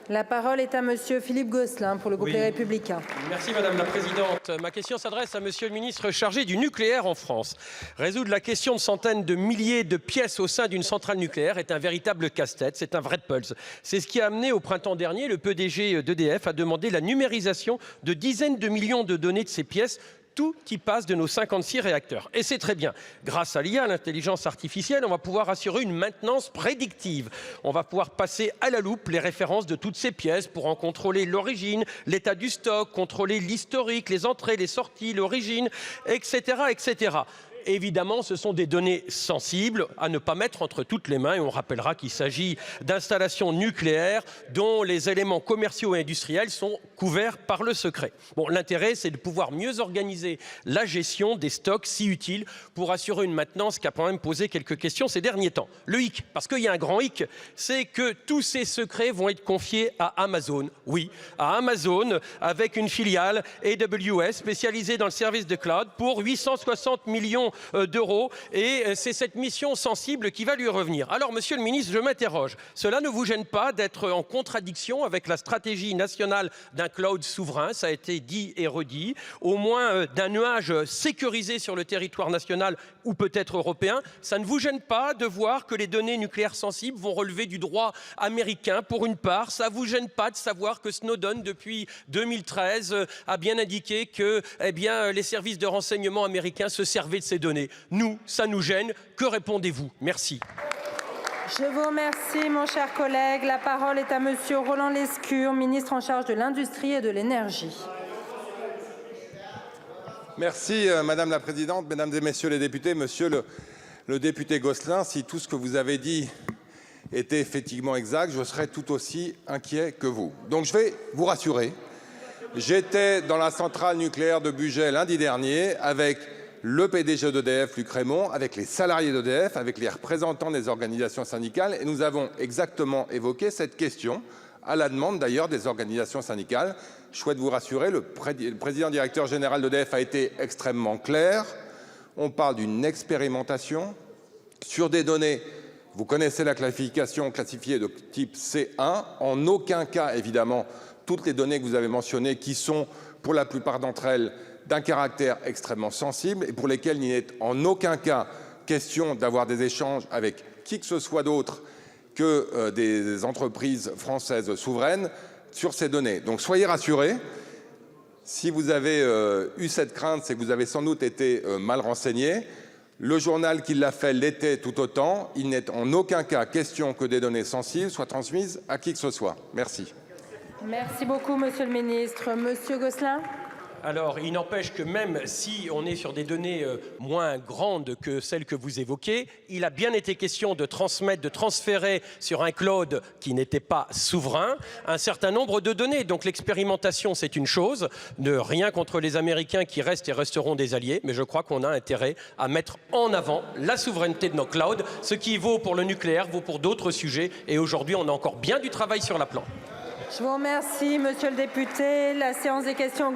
La parole est à monsieur Philippe Gosselin pour le groupe Les Républicains. Merci Madame la Présidente. Ma question s'adresse à Monsieur le ministre chargé du nucléaire en France. Résoudre la question de centaines de milliers de pièces au sein d'une centrale nucléaire est un véritable casse-tête, c'est un vrai puzzle. C'est ce qui a amené au printemps dernier le PDG d'EDF à demander la numérisation de dizaines de millions de données de ces pièces. Tout y passe de nos 56 réacteurs. Et c'est très bien. Grâce à l'IA, l'intelligence artificielle, on va pouvoir assurer une maintenance prédictive. On va pouvoir passer à la loupe les références de toutes ces pièces pour en contrôler l'origine, l'état du stock, contrôler l'historique, les entrées, les sorties, l'origine, etc., etc. Évidemment, ce sont des données sensibles à ne pas mettre entre toutes les mains et on rappellera qu'il s'agit d'installations nucléaires dont les éléments commerciaux et industriels sont couverts par le secret. Bon, l'intérêt, c'est de pouvoir mieux organiser la gestion des stocks si utiles pour assurer une maintenance qui a quand même posé quelques questions ces derniers temps. Le hic, parce qu'il y a un grand hic, c'est que tous ces secrets vont être confiés à Amazon. Oui, à Amazon, avec une filiale AWS spécialisée dans le service de cloud pour 860 millions d'euros et c'est cette mission sensible qui va lui revenir. Alors, monsieur le ministre, je m'interroge. Cela ne vous gêne pas d'être en contradiction avec la stratégie nationale d'un cloud souverain, ça a été dit et redit, au moins d'un nuage sécurisé sur le territoire national ou peut-être européen. Ça ne vous gêne pas de voir que les données nucléaires sensibles vont relever du droit américain pour une part. Ça ne vous gêne pas de savoir que Snowden, depuis 2013, a bien indiqué que les services de renseignement américains se servaient de ces données. Nous, ça nous gêne. Que répondez-vous? Merci. Je vous remercie, mon cher collègue. La parole est à monsieur Roland Lescure, ministre en charge de l'Industrie et de l'Énergie. Merci, Madame la Présidente, Mesdames et Messieurs les députés. Monsieur le député Gosselin, si tout ce que vous avez dit était effectivement exact, je serais tout aussi inquiet que vous. Donc je vais vous rassurer. J'étais dans la centrale nucléaire de Bugey lundi dernier avec le PDG d'EDF, Luc Rémont, avec les salariés d'EDF, avec les représentants des organisations syndicales, et nous avons exactement évoqué cette question, à la demande d'ailleurs des organisations syndicales. Je souhaite vous rassurer, le président directeur général d'EDF a été extrêmement clair. On parle d'une expérimentation sur des données. Vous connaissez la classification classifiée de type C1. En aucun cas, évidemment, toutes les données que vous avez mentionnées, qui sont pour la plupart d'entre elles d'un caractère extrêmement sensible et pour lesquels il n'est en aucun cas question d'avoir des échanges avec qui que ce soit d'autre que des entreprises françaises souveraines sur ces données. Donc soyez rassurés, si vous avez eu cette crainte, c'est que vous avez sans doute été mal renseigné. Le journal qui l'a fait l'était tout autant. Il n'est en aucun cas question que des données sensibles soient transmises à qui que ce soit. Merci. Merci beaucoup, monsieur le ministre. Monsieur Gosselin. Alors, il n'empêche que même si on est sur des données moins grandes que celles que vous évoquez, il a bien été question de transmettre, de transférer sur un cloud qui n'était pas souverain un certain nombre de données. Donc l'expérimentation, c'est une chose, de rien contre les Américains qui restent et resteront des alliés, mais je crois qu'on a intérêt à mettre en avant la souveraineté de nos clouds. Ce qui vaut pour le nucléaire vaut pour d'autres sujets et aujourd'hui, on a encore bien du travail sur la plan. Je vous remercie, monsieur le député. La séance des questions au